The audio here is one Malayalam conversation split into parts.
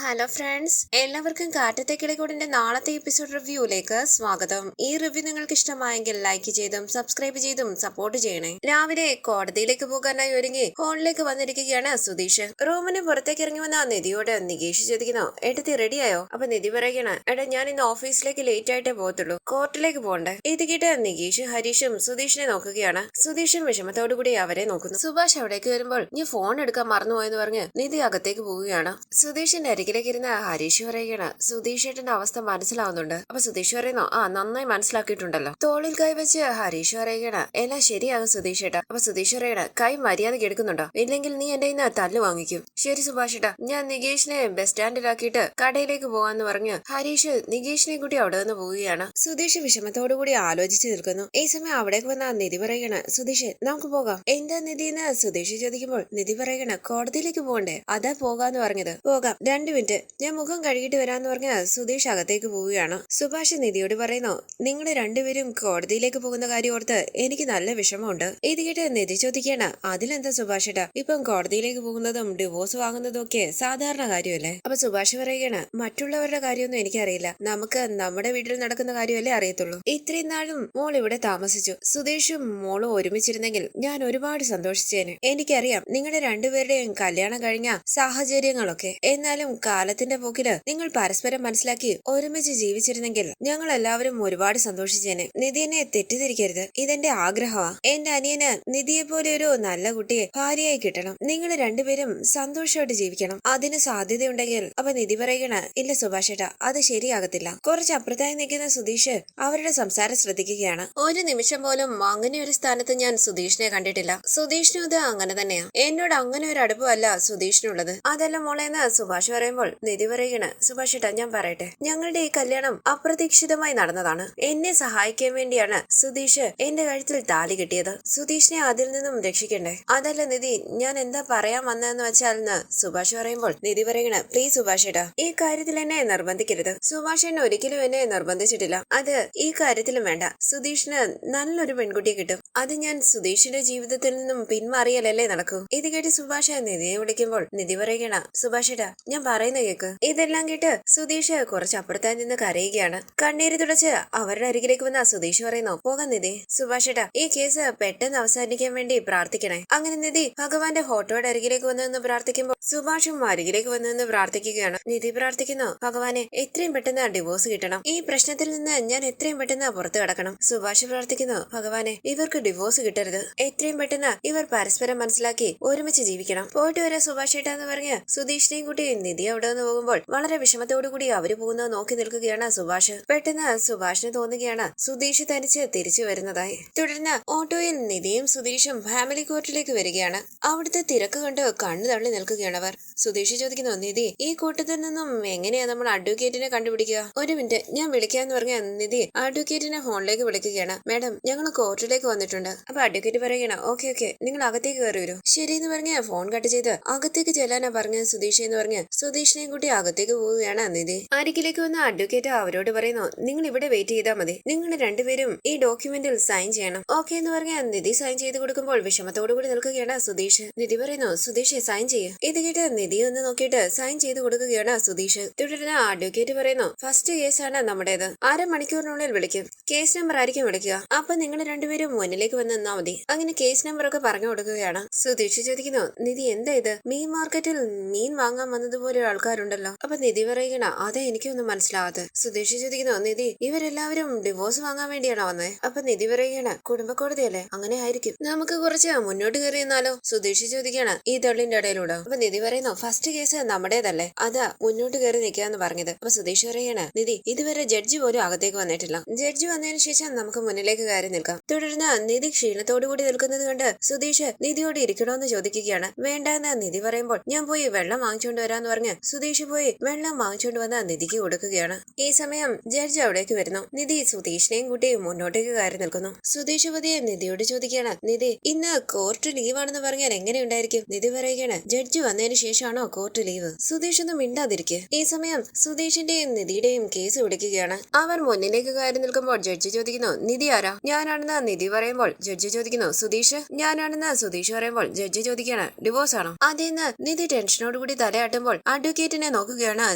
ഹലോ ഫ്രണ്ട്സ്, എല്ലാവർക്കും കാറ്റത്തെ കിളികൂടിന്റെ നാളത്തെ എപ്പിസോഡ് റിവ്യൂയിലേക്ക് സ്വാഗതം. ഈ റിവ്യൂ നിങ്ങൾക്ക് ഇഷ്ടമായെങ്കിൽ ലൈക്ക് ചെയ്തും സബ്സ്ക്രൈബ് ചെയ്തും സപ്പോർട്ട് ചെയ്യണേ. രാവിലെ കോടതിയിലേക്ക് പോകാനായി ഒരുങ്ങി ഹോളിലേക്ക് വന്നിരിക്കുകയാണ് സുധീഷ്. റൂമിന് പുറത്തേക്ക് ഇറങ്ങി വന്ന നിധിയോട് നികേഷ് ചോദിക്കുന്നു, എടുത്തി റെഡിയായോ? അപ്പൊ നിധി പറയുകയാണ്, എടാ ഞാൻ ഇന്ന് ഓഫീസിലേക്ക് ലേറ്റ് ആയിട്ടേ പോകത്തുള്ളൂ, കോർട്ടിലേക്ക് പോകണ്ടേ. ഇത് കേട്ട് നികേഷും ഹരീഷും സുധീഷിനെ നോക്കുകയാണ്. സുധീഷും വിഷമത്തോടുകൂടി അവരെ നോക്കുന്നു. സുഭാഷ് അവിടേക്ക് വരുമ്പോൾ ഞാൻ ഫോൺ എടുക്കാൻ മറന്നുപോയെന്ന് പറഞ്ഞ് നിധി അകത്തേക്ക് പോവുകയാണ്. സുധീഷിന്റെ അരികിലേക്ക് ഇരുന്ന ഹരീഷ് പറയുകയാണ്, സുധീഷ് ഏട്ടന്റെ അവസ്ഥ മനസ്സിലാവുന്നുണ്ട്. അപ്പൊ സുധീഷ് പറയുന്നു, നന്നായി മനസ്സിലാക്കിയിട്ടുണ്ടല്ലോ. തോളിൽ കൈവച്ച് ഹരീഷ് പറയുകയാണ്, എല്ലാം ശരിയാകും സുധീഷ് ഏട്ടാ. അപ്പൊ സുധീഷ് പറയണ, കൈ മര്യാദക്ക് എടുക്കുന്നുണ്ടോ? ഇല്ലെങ്കിൽ നീ എന്റെ ഇന്ന് തല്ല് വാങ്ങിക്കും. ശരി സുഭാഷ് ഏട്ടാ, ഞാൻ നികേഷിനെ ബസ് സ്റ്റാൻഡിലാക്കിയിട്ട് കടയിലേക്ക് പോവാന്ന് പറഞ്ഞ് ഹരീഷ് നികേഷിനെ കൂട്ടി അവിടെ നിന്ന് പോവുകയാണ്. സുധീഷ് വിഷമത്തോടുകൂടി ആലോചിച്ച് നിൽക്കുന്നു. ഈ സമയം അവിടേക്ക് വന്ന നിധി പറയണ, സുധീഷ് നമുക്ക് പോകാം. എന്താ നിധി എന്ന് സുധീഷ് ചോദിക്കുമ്പോൾ നിധി പറയണ, കോടതിയിലേക്ക് പോകണ്ടേ, അതാ പോകാന്ന് പറഞ്ഞത്. പോകാം, 2 മിനിറ്റ്, ഞാൻ മുഖം കഴുകിയിട്ട് വരാന്ന് പറഞ്ഞ സുധീഷ് അകത്തേക്ക് പോവുകയാണ്. സുഭാഷ് നിധിയോട് പറയുന്നു, നിങ്ങൾ രണ്ടുപേരും കോടതിയിലേക്ക് പോകുന്ന കാര്യം ഓർത്ത് എനിക്ക് നല്ല വിഷമമുണ്ട്. ഇത് കേട്ട് നിധി ചോദിക്കാണ്, അതിലെന്താ സുഭാഷ് ഏട്ടാ, ഇപ്പം കോടതിയിലേക്ക് പോകുന്നതും ഡിവോഴ്സ് വാങ്ങുന്നതും ഒക്കെ സാധാരണ കാര്യമല്ലേ. അപ്പൊ സുഭാഷ് പറയുകയാണ്, മറ്റുള്ളവരുടെ കാര്യമൊന്നും എനിക്കറിയില്ല, നമുക്ക് നമ്മുടെ വീട്ടിൽ നടക്കുന്ന കാര്യമല്ലേ അറിയത്തുള്ളൂ. ഇത്രയും നാളും മോൾ ഇവിടെ താമസിച്ചു, സുധീഷും മോളും ഒരുമിച്ചിരുന്നെങ്കിൽ ഞാൻ ഒരുപാട് സന്തോഷിച്ചേനെ. എനിക്കറിയാം നിങ്ങളുടെ രണ്ടുപേരുടെയും കല്യാണം കഴിഞ്ഞ സാഹചര്യങ്ങളൊക്കെ, എന്നാലും കാലത്തിന്റെ പോക്കില് നിങ്ങൾ പരസ്പരം മനസ്സിലാക്കി ഒരുമിച്ച് ജീവിച്ചിരുന്നെങ്കിൽ ഞങ്ങൾ എല്ലാവരും ഒരുപാട് സന്തോഷിച്ചേനെ. നിധിയെ തെറ്റിദ്ധരിക്കരുത്, ഇതെന്റെ ആഗ്രഹമാ. എന്റെ അനിയന് നിധിയെ പോലെ ഒരു നല്ല കുട്ടിയെ ഭാര്യയായി കിട്ടണം. നിങ്ങൾ രണ്ടുപേരും സന്തോഷമായിട്ട് ജീവിക്കണം. അതിന് സാധ്യതയുണ്ടെങ്കിൽ. അപ്പൊ നിധി പറയണ, ഇല്ല സുഭാഷ് ഏട്ടാ, അത് ശരിയാകത്തില്ല. കുറച്ച് അപ്പുറത്തായി നിൽക്കുന്ന സുധീഷ് അവരുടെ സംസാരം ശ്രദ്ധിക്കുകയാണ്. ഒരു നിമിഷം പോലും അങ്ങനെ ഒരു സ്ഥാനത്ത് ഞാൻ സുധീഷിനെ കണ്ടിട്ടില്ല. സുധീഷിനും ഇത് അങ്ങനെ തന്നെയാ. എന്നോട് അങ്ങനെ ഒരു അടുപ്പമല്ല സുധീഷിനുള്ളത്. അതല്ല മോളേന്ന് സുഭാഷ് പറയുമ്പോൾ നിധി പറയുകയാണ്, സുഭാഷ് ഏട്ടാ ഞാൻ പറയട്ടെ, ഞങ്ങളുടെ ഈ കല്യാണം അപ്രതീക്ഷിതമായി നടന്നതാണ്. എന്നെ സഹായിക്കാൻ വേണ്ടിയാണ് സുധീഷ് എന്റെ കഴുത്തിൽ താലി കെട്ടിയത്. സുധീഷിനെ അതിൽ നിന്നും രക്ഷിക്കണ്ടേ. അതല്ല നിധി, ഞാൻ എന്താ പറയാൻ വന്നതെന്ന് വെച്ചാൽ സുഭാഷ് പറയുമ്പോൾ നിധി പറയണ, പ്ലീസ് സുഭാഷ് ഏട്ടാ, ഈ കാര്യത്തിൽ എന്നെ നിർബന്ധിക്കരുത്. സുഭാഷ് എന്നെ ഒരിക്കലും എന്നെ നിർബന്ധിച്ചിട്ടില്ല. അത് ഈ കാര്യത്തിലും വേണ്ട. സുധീഷിന് നല്ലൊരു പെൺകുട്ടിയെ കിട്ടും. അത് ഞാൻ സുധീഷിന്റെ ജീവിതത്തിൽ നിന്നും പിന്മാറിയാലല്ലേ നടക്കൂ. ഇത് കേട്ട് സുഭാഷ് നിധിയെ വിളിക്കുമ്പോൾ നിധി പറയണ, സുഭാഷ് ഏട്ടാ ഞാൻ പറയുന്ന കേക്ക്. ഇതെല്ലാം കേട്ട് സുധീഷ് കുറച്ച് അപ്പുറത്തായി നിന്ന് കരയുകയാണ്. കണ്ണീര് തുടച്ച് അവരുടെ അരികിലേക്ക് വന്ന സുധീഷ് പറയുന്നു, പോകാൻ നിധി. സുഭാഷ് ഏട്ടാ, ഈ കേസ് പെട്ടെന്ന് അവസാനിക്കാൻ വേണ്ടി പ്രാർത്ഥിക്കണേ. അങ്ങനെ നിധി ഭഗവാന്റെ ഫോട്ടോയുടെ അരികിലേക്ക് വന്നു പ്രാർത്ഥിക്കുമ്പോൾ സുഭാഷും അരികിലേക്ക് വന്നു പ്രാർത്ഥിക്കുകയാണ്. നിധി പ്രാർത്ഥിക്കുന്നു, ഭഗവാനെ എത്രയും പെട്ടെന്ന് ഡിവോഴ്സ് കിട്ടണം. ഈ പ്രശ്നത്തിൽ നിന്ന് ഞാൻ എത്രയും പെട്ടെന്ന് പുറത്തു കടക്കണം. സുഭാഷ് പ്രാർത്ഥിക്കുന്നു, ഭഗവാനെ ഇവർക്ക് ഡിവോഴ്സ് കിട്ടരുത്. എത്രയും പെട്ടെന്ന് ഇവർ പരസ്പരം മനസ്സിലാക്കി ഒരുമിച്ച് ജീവിക്കണം. പോയിട്ട് വരാം സുഭാഷ് ഏട്ടാ എന്ന് പറഞ്ഞ് സുധീഷിനെയും കൂട്ടി നിധി അവിടെ നിന്ന് പോകുമ്പോൾ വളരെ വിഷമത്തോടുകൂടി അവര് പോകുന്നത് നോക്കി നിൽക്കുകയാണ് സുഭാഷ്. പെട്ടെന്ന് സുഭാഷിന് തോന്നുകയാണ് സുധീഷ് തനിച്ച് തിരിച്ചു വരുന്നതായി. തുടർന്ന് ഓട്ടോയിൽ നിധിയും സുധീഷും ഫാമിലി കോർട്ടിലേക്ക് വരികയാണ്. അവിടുത്തെ തിരക്ക് കണ്ട് കണ്ണു തള്ളി നിൽക്കുകയാണ് അവർ. സുധീഷ് ചോദിക്കുന്നു, നിധി ഈ കൂട്ടത്തിൽ നിന്നും എങ്ങനെയാ നമ്മൾ അഡ്വക്കേറ്റിനെ കണ്ടുപിടിക്കുക? 1 മിനിറ്റ്, ഞാൻ വിളിക്കാന്ന് പറഞ്ഞ നിധി അഡ്വക്കേറ്റിനെ ഫോണിലേക്ക് വിളിക്കുകയാണ്. മാഡം, ഞങ്ങൾ കോർട്ടിലേക്ക് വന്നിട്ടുണ്ട്. അപ്പൊ അഡ്വക്കേറ്റ് പറയുകയാണ്, ഓക്കെ നിങ്ങൾ അകത്തേക്ക് കയറി വരൂ. ശരിയെന്ന് പറഞ്ഞ ഫോൺ കട്ട് ചെയ്ത് അകത്തേക്ക് ചെല്ലാനാ പറഞ്ഞ സുധീഷ് എന്ന് പറഞ്ഞ് സുധീഷിനെയും കൂട്ടി അകത്തേക്ക് പോവുകയാണ് നിധി. അരികിലേക്ക് വന്ന അഡ്വക്കേറ്റ് അവരോട് പറയുന്നു, നിങ്ങൾ ഇവിടെ വെയിറ്റ് ചെയ്താൽ മതി. നിങ്ങൾ രണ്ടുപേരും ഈ ഡോക്യുമെന്റിൽ സൈൻ ചെയ്യണം. ഓക്കെ എന്ന് പറഞ്ഞ നിധി സൈൻ ചെയ്ത് കൊടുക്കുമ്പോൾ വിഷമത്തോടുകൂടി നിൽക്കുകയാണ് സുധീഷ്. നിധി പറയുന്നു, സുധീഷ് സൈൻ ചെയ്യും. ഇത് കേട്ട് നിധി ഒന്ന് നോക്കിയിട്ട് സൈൻ ചെയ്ത് കൊടുക്കുകയാണ് സുധീഷ്. തുടർന്ന് അഡ്വക്കേറ്റ് പറയുന്നു, ഫസ്റ്റ് കേസാണ് നമ്മുടേത്. 1/2 മണിക്കൂറിനുള്ളിൽ വിളിക്കും. കേസ് നമ്പർ ആയിരിക്കും വിളിക്കുക. അപ്പൊ നിങ്ങൾ രണ്ടുപേരും മുന്നിലേക്ക് വന്ന് നിന്നാ മതി. അങ്ങനെ കേസ് നമ്പർ ഒക്കെ പറഞ്ഞു കൊടുക്കുകയാണ്. സുധീഷ് ചോദിക്കുന്നു, നിധി എന്താ ഇത്? മീൻ മാർക്കറ്റിൽ മീൻ വാങ്ങാൻ വന്നതുപോലെ ആൾക്കാരുണ്ടല്ലോ. അപ്പൊ നിധി പറയുകണ, അതെ എനിക്കൊന്നും മനസ്സിലാവാതെ. സുധീഷ് ചോദിക്കുന്നു, നിധി ഇവരെല്ലാവരും ഡിവോഴ്സ് വാങ്ങാൻ വേണ്ടിയാണോ വന്നേ? അപ്പൊ നിധി പറയുകയാണ്, കുടുംബ കോടതിയല്ലേ, അങ്ങനെ ആയിരിക്കും. നമുക്ക് കുറച്ച് മുന്നോട്ട് കയറി നിന്നാലോ? സുധീഷ് ചോദിക്കുകയാണ് ഈ തള്ളിന്റെ ഇടയിലൂടെ. അപ്പൊ നിധി പറയുന്നു, ഫസ്റ്റ് കേസ് നമ്മുടേതല്ലേ, അതാ മുന്നോട്ട് കയറി നിൽക്കാന്ന് പറഞ്ഞത്. അപ്പൊ സുധീഷ് പറയുകയാണ്, നിധി ഇതുവരെ ജഡ്ജി പോലും അകത്തേക്ക് വന്നിട്ടില്ല. ജഡ്ജി വന്നതിന് ശേഷം നമുക്ക് മുന്നിലേക്ക് കയറി നിൽക്കാം. തുടർന്ന് നിധി ക്ഷീണത്തോടുകൂടി നിൽക്കുന്നത് കണ്ട് സുധീഷ് നിധിയോട് ഇരിക്കണോന്ന് ചോദിക്കുകയാണ്. വേണ്ടെന്ന് നിധി പറയുമ്പോൾ ഞാൻ പോയി വെള്ളം വാങ്ങിച്ചുകൊണ്ട് വരാന്ന് പറഞ്ഞ് സുധീഷ് പോയി വെള്ളം വാങ്ങിച്ചുകൊണ്ട് വന്ന് നിധിക്ക് കൊടുക്കുകയാണ്. ഈ സമയം ജഡ്ജി അവിടേക്ക് വരുന്നു. നിധി സുധീഷിനെയും കൂട്ടി മുന്നോട്ടേക്ക് കയറി നിൽക്കുന്നു. സുധീഷ് പതിയെ നിധിയോട് ചോദിക്കുകയാണ്, നിധി ഇന്ന് കോർട്ട് ലീവാണെന്ന് പറഞ്ഞാൽ എങ്ങനെയുണ്ടായിരിക്കും? നിധി പറയുകയാണ്, ജഡ്ജി വന്നതിന് ശേഷമാണോ കോർട്ട് ലീവ്? സുധീഷ് ഒന്നും മിണ്ടാതിരിക്കെ. ഈ സമയം സുധീഷിന്റെയും നിധിയുടെയും കേസ് വിളിക്കുകയാണ്. അവർ മുന്നിലേക്ക് കയറി നിൽക്കുമ്പോൾ ജഡ്ജി ചോദിക്കുന്നു, നിധി ആരാ? ഞാനാണെന്ന് നിധി പറയുമ്പോൾ ജഡ്ജി ചോദിക്കുന്നു, സുധീഷ്? ഞാനാണെന്ന് സുധീഷ് പറയുമ്പോൾ ജഡ്ജി ചോദിക്കുകയാണ്, ഡിവോഴ്സ് ആണോ? അതേന്ന് നിധി ടെൻഷനോടുകൂടി തലയാട്ടുമ്പോൾ അഡ്വക്കേറ്റിനെ നോക്കുകയാണ്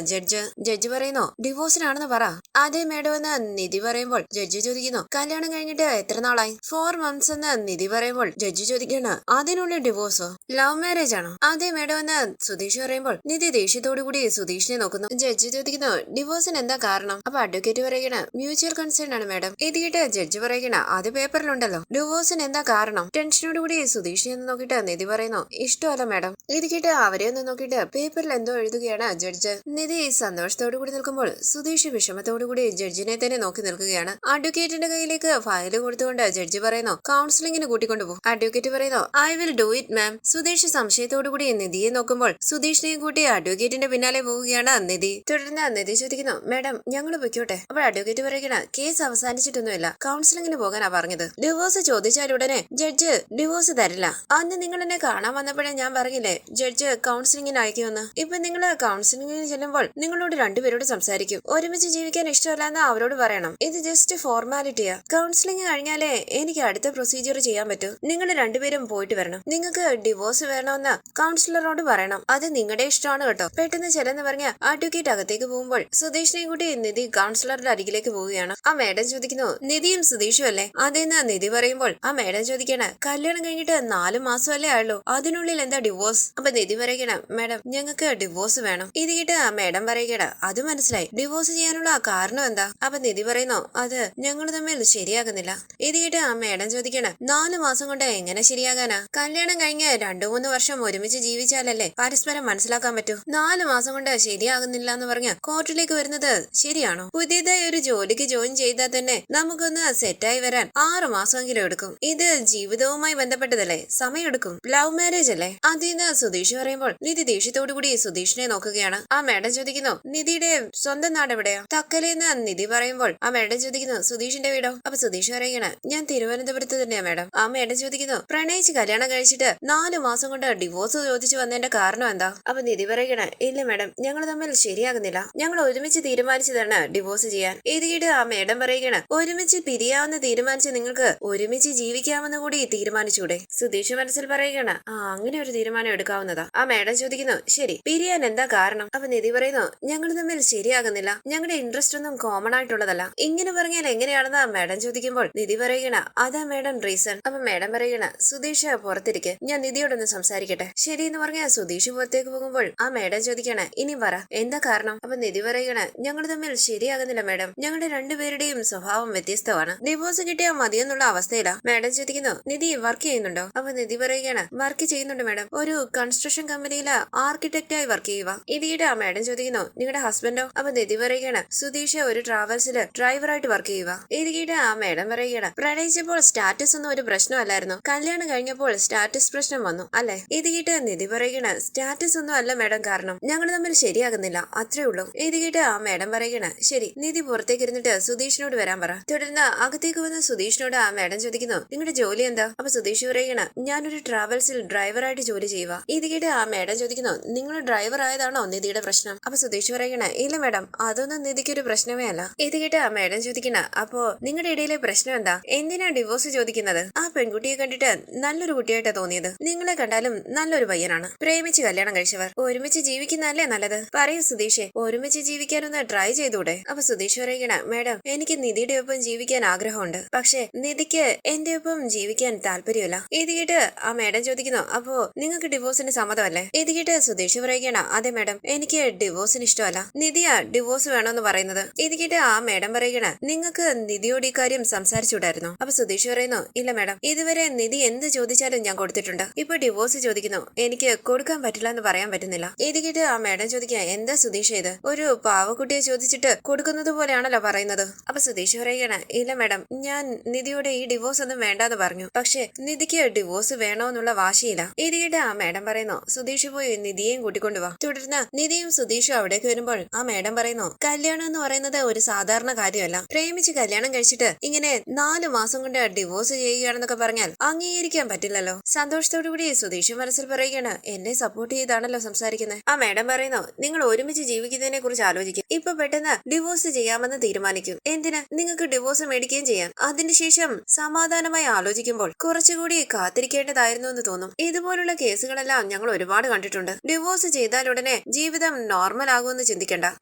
ജഡ്ജ് പറയുന്നു ഡിവോഴ്സിനാണെന്ന് പറ. അതേ മേഡം എന്ന് നിധി പറയുമ്പോൾ ജഡ്ജി ചോദിക്കുന്നു കല്യാണം കഴിഞ്ഞിട്ട് എത്ര നാളായി? 4 months എന്ന് നിധി പറയുമ്പോൾ ജഡ്ജി ചോദിക്കുകയാണ് അതിനുള്ളിൽ ഡിവോഴ്സോ? ലവ് മാരേജ് ആണോ? അതേ മേഡം എന്ന് സുധീഷ് പറയുമ്പോൾ നിധി ദേഷ്യത്തോടുകൂടി സുധീഷിനെ നോക്കുന്നു. ജഡ്ജി ചോദിക്കുന്നു ഡിവോഴ്സിന് എന്താ കാരണം? അപ്പൊ അഡ്വക്കേറ്റ് പറയുകയാണ് മ്യൂച്വൽ കൺസേൺ ആണ് മേഡം. ഇത് കേട്ട് ജഡ്ജി പറയുകയാണ് അത് പേപ്പറിലുണ്ടല്ലോ. ഡിവോഴ്സിന് എന്താ കാരണം? ടെൻഷനോടുകൂടി സുധീഷിനെ ഒന്ന് നോക്കിയിട്ട് നിധി പറയുന്നു ഇഷ്ടമല്ല മേഡം. ഇത് കേട്ട് അവരെ ഒന്ന് നോക്കിയിട്ട് പേപ്പറിൽ എന്തോ എഴുതുകയാണ് ജഡ്ജ്. നിധി സന്തോഷത്തോടു കൂടി നിൽക്കുമ്പോൾ സുധീഷ് വിഷമത്തോടുകൂടി ജഡ്ജിനെ തന്നെ നോക്കി നിൽക്കുകയാണ്. അഡ്വക്കേറ്റിന്റെ കയ്യിലേക്ക് ഫയൽ കൊടുത്തുകൊണ്ട് ജഡ്ജി പറയുന്നു കൗൺസിലിംഗിന് കൂട്ടിക്കൊണ്ടുപോകും. അഡ്വക്കേറ്റ് പറയുന്നു ഐ വിൽ ഡു ഇറ്റ് മാം. സുധീഷ് സംശയത്തോടുകൂടി നിധിയെ നോക്കുമ്പോൾ സുധീഷിനെയും കൂട്ടി അഡ്വക്കേറ്റിന്റെ പിന്നാലെ പോവുകയാണ് നിധി. തുടർന്ന് നിധി ചോദിക്കുന്നു മേഡം ഞങ്ങൾ പൊയ്ക്കോട്ടെ? അപ്പോൾ അഡ്വക്കേറ്റ് പറയുകയാണ് കേസ് അവസാനിച്ചിട്ടൊന്നുമില്ല, കൗൺസിലിംഗിന് പോകാനാ പറഞ്ഞത്. ഡിവോഴ്സ് ചോദിച്ചാലുടനെ ജഡ്ജ് ഡിവോഴ്സ് തരില്ല. അന്ന് നിങ്ങൾ എന്നെ കാണാൻ വന്നപ്പോഴേ ഞാൻ പറഞ്ഞില്ലേ ജഡ്ജ് കൗൺസിലിംഗിന് അയക്കുമെന്ന്. ഇപ്പൊ നിങ്ങൾ കൗൺസിലിംഗിന് ചെല്ലുമ്പോൾ നിങ്ങളോട് രണ്ടുപേരോട് സംസാരിക്കും. ഒരുമിച്ച് ജീവിക്കാൻ ഇഷ്ടമല്ലാന്ന് അവരോട് പറയണം. ഇത് ജസ്റ്റ് ഫോർമാലിറ്റിയാ. കൗൺസിലിംഗ് കഴിഞ്ഞാലേ എനിക്ക് അടുത്ത പ്രൊസീജിയർ ചെയ്യാൻ പറ്റൂ. നിങ്ങൾ രണ്ടുപേരും പോയിട്ട് വരണം. നിങ്ങൾക്ക് ഡിവോഴ്സ് വേണമെന്ന് കൗൺസിലറോട് പറയണം. അത് നിങ്ങളുടെ ഇഷ്ടമാണ് കേട്ടോ. പെട്ടെന്ന് ചെല്ലെന്ന് പറഞ്ഞ അഡ്വക്കേറ്റ് അകത്തേക്ക് പോകുമ്പോൾ സുധീഷിനെയും കൂട്ടി നിധി കൗൺസിലറുടെ അരികിലേക്ക് പോവുകയാണ്. ആ മേഡം ചോദിക്കുന്നു നിധിയും സുധീഷും അല്ലേ? അതെന്ന് നിധി പറയുമ്പോൾ ആ മേഡം ചോദിക്കണ കല്യാണം കഴിഞ്ഞിട്ട് 4 മാസമല്ലേ ആയുള്ളൂ, അതിനുള്ളിൽ എന്താ ഡിവോഴ്സ്? അപ്പൊ നിധി പറയണ മേഡം ഞങ്ങൾക്ക് ഡിവോഴ്സ് വേണം. ഇത് കേട്ട് ആ മേഡം പറയണ അത് മനസ്സിലായി, ഡിവോഴ്സ് ചെയ്യാനുള്ള കാരണം എന്താ? അപ്പൊ നിധി പറയുന്നു അത് ഞങ്ങൾ തമ്മിൽ ശരിയാകുന്നില്ല. ഇത് കേട്ട് ആ മേഡം ചോദിക്കണ 4 മാസം കൊണ്ട് എങ്ങനെ ശരിയാകാനാ? കല്യാണം കഴിഞ്ഞ് 2-3 വർഷം ഒരുമിച്ച് ജീവിച്ചാലല്ലേ പരസ്പരം മനസ്സിലാക്കാൻ പറ്റൂ. 4 മാസം കൊണ്ട് ശരിയാകുന്നില്ല എന്ന് പറഞ്ഞ് കോർട്ടിലേക്ക് വരുന്നത് ശരിയാണോ? പുതിയതായി ഒരു ജോലിക്ക് ജോയിൻ ചെയ്താൽ തന്നെ നമുക്കൊന്ന് സെറ്റായി വരാൻ 6 മാസമെങ്കിലും എടുക്കും. ഇത് ജീവിതവുമായി ബന്ധപ്പെട്ടതല്ലേ, സമയമെടുക്കും. ലവ് മാരേജ് അല്ലേ? അതിന്ന് സുധീഷ് പറയുമ്പോൾ നിധി ദേഷ്യത്തോടുകൂടി സുധീഷിനെ നോക്കുകയാണ്. ആ മേഡം ചോദിക്കുന്നു നിധിയുടെ സ്വന്തം നാട് എവിടെയാ? തക്കലെന്ന് നിധി പറയുമ്പോൾ ആ മേഡം ചോദിക്കുന്നു സുധീഷിന്റെ വീടോ? അപ്പൊ സുധീഷ് പറയണ ഞാൻ തിരുവനന്തപുരത്ത് തന്നെയാ മേഡം. ആ മേഡം ചോദിക്കുന്നു പ്രണയിച്ച് കല്യാണം കഴിച്ചിട്ട് 4 മാസം കൊണ്ട് ഡിവോഴ്സ് ചോദിച്ചു വന്നതിന്റെ കാരണം എന്താ? അപ്പൊ നിധി പറയണ ഇല്ല മേഡം ഞങ്ങൾ തമ്മിൽ ശരിയാകുന്നില്ല, ഞങ്ങൾ ഒരുമിച്ച് തീരുമാനിച്ചതാണ് ഡിവോഴ്സ് ചെയ്യാൻ. ഇത് കേട്ട് ആ മേഡം പറയണ ഒരുമിച്ച് പിരിയാവുന്ന തീരുമാനിച്ച് നിങ്ങൾക്ക് ഒരുമിച്ച് ജീവിക്കാമെന്ന് കൂടി തീരുമാനിച്ചൂടെ? സുധീഷ് മനസ്സിൽ പറയണ അങ്ങനെ ഒരു തീരുമാനം എടുക്കാവുന്നതാ. ആ മേഡം ചോദിക്കുന്നു ശരി പിരിയാൻ എന്താ കാരണം? അപ്പൊ നിധി പറയുന്നു ഞങ്ങൾ തമ്മിൽ ശരിയാകുന്നില്ല, ഞങ്ങളുടെ ഇൻട്രസ്റ്റ് ഒന്നും കോമൺ ആയിട്ടുള്ളതല്ല. ഇങ്ങനെ പറഞ്ഞാൽ എങ്ങനെയാണെന്ന് ആ മേഡം ചോദിക്കുമ്പോൾ നിധി പറയണ അതാ മേഡം റീസൺ. അപ്പൊ മേഡം പറയണ സുധീഷ് പുറത്തിരിക്കെ ഞാൻ നിധിയോടൊന്ന് സംസാരിക്കട്ടെ. ശരി എന്ന് പറഞ്ഞ സുധീഷ് പുറത്തേക്ക് പോകുമ്പോൾ ആ മേഡം ചോദിക്കണ ഇനി പറ എന്താ കാരണം? അപ്പൊ നിധി പറയണ ഞങ്ങൾ തമ്മിൽ ശരിയാകുന്നില്ല മേഡം, ഞങ്ങളുടെ രണ്ടുപേരുടെയും സ്വഭാവം വ്യത്യസ്തമാണ്, ഡിവോഴ്സ് കിട്ടിയാൽ മതിയെന്നുള്ള അവസ്ഥയിലാ. മേഡം ചോദിക്കുന്നു നിധി വർക്ക് ചെയ്യുന്നുണ്ടോ? അപ്പൊ നിധി പറയുകയാണ് വർക്ക് ചെയ്യുന്നുണ്ട് മേഡം, ഒരു കൺസ്ട്രക്ഷൻ കമ്പനിയില് ആർക്കിടെക്റ്റായി വർക്ക് ചെയ്യുക. ഇതിയുടെ ആ മേഡം ചോദിക്കുന്നു നിങ്ങളുടെ ഹസ്ബൻഡോ? അപ്പൊ നിധി പറയുകയാണ് സുധീഷ് ഒരു ട്രാവൽസില് ഡ്രൈവറായിട്ട് വർക്ക് ചെയ്യുക. ഇതിയുടെ ആ മേഡം പറയുകയാണ് പ്രണയിച്ചപ്പോൾ സ്റ്റാറ്റസ് ഒന്നും ഒരു പ്രശ്നമല്ലായിരുന്നു, കല്യാണം കഴിഞ്ഞപ്പോൾ സ്റ്റാറ്റസ് പ്രശ്നം വന്നു അല്ലെ? ഇത് കേട്ട് നിധി പറയുകയാണ് സ്റ്റാറ്റസ് ഒന്നും അല്ല മേഡം കാരണം, ഞങ്ങൾ തമ്മിൽ ശരിയാകുന്നില്ല അത്രേ ഉള്ളൂ. ഇത് കേട്ട് ആ മേഡം പറയുകയാണ് ശരി നിധി പുറത്തേക്ക് ഇരുന്നിട്ട് സുധീഷിനോട് വരാൻ പറ. തുടർന്ന് അകത്തേക്ക് വന്ന സുധീഷിനോട് ആ മേഡം ചോദിക്കുന്നു നിങ്ങളുടെ ജോലി എന്താ? അപ്പൊ സുധീഷ് പറയുകയാണ് ഞാനൊരു ട്രാവൽസിൽ ഡ്രൈവറായിട്ട് ജോലി ചെയ്യുക. ഇത് കേട്ട് ആ മേഡം ചോദിക്കുന്നു നിങ്ങൾ ഡ്രൈവർ ആയതാണോ നിധിയുടെ പ്രശ്നം? അപ്പൊ സുധീഷ് പറയണ ഇല്ല മേഡം അതൊന്നും നിധിക്കൊരു പ്രശ്നമേ അല്ല. ഇത് കേട്ട് ആ മേഡം ചോദിക്കണ അപ്പോ നിങ്ങളുടെ ഇടയിലെ പ്രശ്നം എന്താ? എന്തിനാ ഡിവോഴ്സ് ചോദിക്കുന്നത്? ആ പെൺകുട്ടിയെ കണ്ടിട്ട് നല്ലൊരു കുട്ടിയായിട്ടാ തോന്നിയത്, നിങ്ങളെ കണ്ടാലും നല്ലൊരു പയ്യനാണ്, പ്രേമിച്ച് കല്യാണം കഴിച്ചവർ, ഒരുമിച്ച് ജീവിക്കുന്നതല്ലേ നല്ലത്? പറയൂ സുധീഷേ ഒരുമിച്ച് ജീവിക്കാനൊന്ന് ട്രൈ ചെയ്തൂടെ? അപ്പൊ സുധീഷ് പറയണ മേഡം എനിക്ക് നിധിയുടെ ഒപ്പം ജീവിക്കാൻ ആഗ്രഹമുണ്ട്, പക്ഷെ നിധിക്ക് എന്റെ ഒപ്പം ജീവിക്കാൻ താല്പര്യമില്ല. ഇത് കേട്ട് ആ മേഡം ചോദിക്കുന്നു അപ്പോ നിങ്ങൾക്ക് ഡിവോഴ്സിന് സമ്മതമല്ലേ? ഇത് കേട്ട് സുധീഷ് പറയുകയാണ് അതെ മേഡം എനിക്ക് ഡിവോഴ്സിന് ഇഷ്ടമല്ല, നിധിയാ ഡിവോഴ്സ് വേണമെന്ന് പറയുന്നത്. ഇത് കേട്ട് ആ മേഡം പറയുകയാണ് നിങ്ങൾക്ക് നിധിയോട് ഈ കാര്യം സംസാരിച്ചുകൂടായിരുന്നു? അപ്പൊ സുധീഷ് പറയുന്നു ഇല്ല മേഡം ഇതുവരെ നിധി എന്ത് ചോദിച്ചാലും ഞാൻ കൊടുത്തിട്ടുണ്ട്, ഇപ്പൊ ഡിവോഴ്സ് ചോദിക്കുന്നു എനിക്ക് കൊടുക്കാൻ പറ്റില്ല എന്ന് പറയാൻ പറ്റുന്നില്ല. ഇത് കേട്ട് ആ മേഡം ചോദിക്കുക എന്താ സുധീഷ് ഇത് ഒരു പാവക്കുട്ടിയെ ചോദിച്ചിട്ട് കൊടുക്കുന്നത് പോലെയാണല്ലോ പറയുന്നത്? അപ്പൊ സുധീഷ് പറയുകയാണ് ഇല്ല മേഡം ഞാൻ നിധിയോട് ഈ ഡിവോഴ്സ് ഒന്നും വേണ്ടെന്ന് പറഞ്ഞു, പക്ഷെ നിധിക്ക് ഡിവോഴ്സ് വേണോന്നുള്ള വാശിയില്ല. ഇത് കേട്ട് ആ മേഡം പറയുന്നു സുധീഷ് പോയി നിധിയെയും കൂട്ടിക്കൊണ്ടുവാ. തുടർന്ന് നിധിയും സുധീഷും അവിടേക്ക് വരുമ്പോൾ ആ മേഡം പറയുന്നു കല്യാണം എന്ന് പറയുന്നത് ഒരു സാധാരണ കാര്യമല്ല, പ്രേമിച്ച് കല്യാണം കഴിച്ചിട്ട് ഇങ്ങനെ 4 മാസം കൊണ്ട് ഡിവോഴ്സ് ചെയ്യുകയാണെന്നൊക്കെ പറഞ്ഞാൽ അംഗീകരിക്കാൻ പറ്റില്ലല്ലോ. സന്തോഷത്തോടു കൂടി സുധീഷ് മനസ്സിൽ പറയുകയാണ് എന്നെ സപ്പോർട്ട് ചെയ്താണല്ലോ സംസാരിക്കുന്നത്. ആ മേഡം പറയുന്നു നിങ്ങൾ ഒരുമിച്ച് ജീവിക്കുന്നതിനെ കുറിച്ച് ആലോചിക്കും, ഇപ്പൊ പെട്ടെന്ന് ഡിവോഴ്സ് ചെയ്യാമെന്ന് തീരുമാനിക്കും. എന്തിന്? നിങ്ങൾക്ക് ഡിവോഴ്സ് മേടിക്കുകയും ചെയ്യാം. അതിനുശേഷം സമാധാനമായി ആലോചിക്കുമ്പോൾ കുറച്ചുകൂടി കാത്തിരിക്കേണ്ടതായിരുന്നു എന്ന് തോന്നും. ഇതുപോലുള്ള കേസുകളെല്ലാം ഞങ്ങൾ ഒരുപാട് കണ്ടിട്ടുണ്ട്. ഡിവോഴ്സ് ചെയ്താൽ ഉടനെ ജീവിതം നോർമൽ ആകുമെന്ന് ചിന്തിക്കേണ്ട.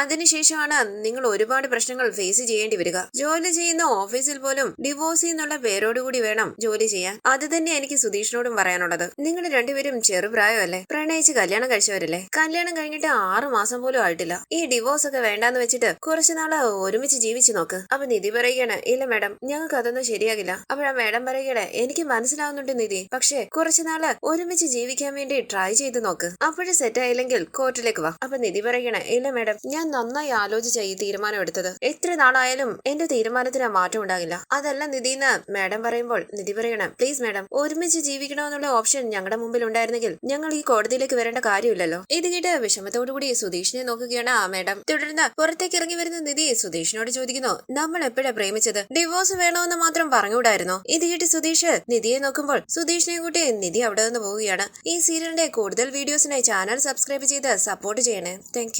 അതിനുശേഷമാണ് നിങ്ങൾ ഒരുപാട് പ്രശ്നങ്ങൾ ഫേസ് ചെയ്യേണ്ടി വരിക. ജോലി ചെയ്യുന്ന ഓഫീസിൽ പോലും ഡിവോഴ്സ് എന്നുള്ള പേരോടുകൂടി വേണം ജോലി ചെയ്യാൻ. അത് തന്നെ എനിക്ക് സുധീഷിനോടും പറയാനുള്ളത്. നിങ്ങൾ രണ്ടുപേരും ചെറുപ്രായമല്ലേ, പ്രണയിച്ച് കല്യാണം കഴിച്ചവരല്ലേ. കല്യാണം കഴിഞ്ഞിട്ട് 6 മാസം പോലും ആയിട്ടില്ല. ഈ ഡിവോഴ്സ് ഒക്കെ വേണ്ടാന്ന് വെച്ചിട്ട് കുറച്ചുനാള് ഒരുമിച്ച് ജീവിച്ചു നോക്ക്. അപ്പൊ നിധി പറയുകയാണ്, ഇല്ല മാഡം, ഞങ്ങൾക്ക് അതൊന്നും ശരിയാകില്ല. അപ്പോഴാ മാഡം പറയുകയാണ്, എനിക്ക് മനസ്സിലാവുന്നുണ്ട് നിധി, പക്ഷേ കുറച്ചുനാള് ഒരുമിച്ച് ജീവിക്കാൻ വേണ്ടി ട്രൈ ചെയ്ത് നോക്ക്. അപ്പോഴും സെറ്റ് ആയില്ലെങ്കിൽ കോർട്ടിലേക്ക് വാ. അപ്പൊ നിധി പറയണേ, ഇല്ല മാഡം, ഞാൻ നന്നായി ആലോചിച്ച ഈ തീരുമാനം എടുത്തത്. എത്ര നാളായാലും എന്റെ തീരുമാനത്തിന് മാറ്റം ഉണ്ടാകില്ല. അതല്ല നിധിന്ന് മാഡം പറയുമ്പോൾ നിധി പറയണം, പ്ലീസ് മാഡം, ഒരുമിച്ച് ജീവിക്കണമെന്നുള്ള ഓപ്ഷൻ ഞങ്ങളുടെ മുമ്പിൽ ഉണ്ടായിരുന്നെങ്കിൽ ഞങ്ങൾ ഈ കോടതിയിലേക്ക് വരേണ്ട കാര്യമില്ലല്ലോ. ഇത് കേട്ട് വിഷമത്തോടുകൂടി സുധീഷിനെ നോക്കുകയാണ് ആ മാഡം. തുടർന്ന് പുറത്തേക്ക് ഇറങ്ങി വരുന്ന നിധി സുധീഷിനോട് ചോദിക്കുന്നു, നമ്മൾ എപ്പോഴാ പ്രേമിച്ചത്? ഡിവോഴ്സ് വേണമെന്ന് മാത്രം പറഞ്ഞുകൂടായിരുന്നോ? ഇത് കേട്ട് സുധീഷ് നിധിയെ നോക്കുമ്പോൾ സുധീഷിനെ കൂട്ടി നിധി അവിടെ നിന്ന് പോവുകയാണ്. ഈ സീരിയലിന്റെ കൂടുതൽ വീഡിയോസിനായി ചാനൽ സബ്സ്ക്രൈബ് ചെയ്ത് സപ്പോർട്ട് ചെയ്യണേ. താങ്ക്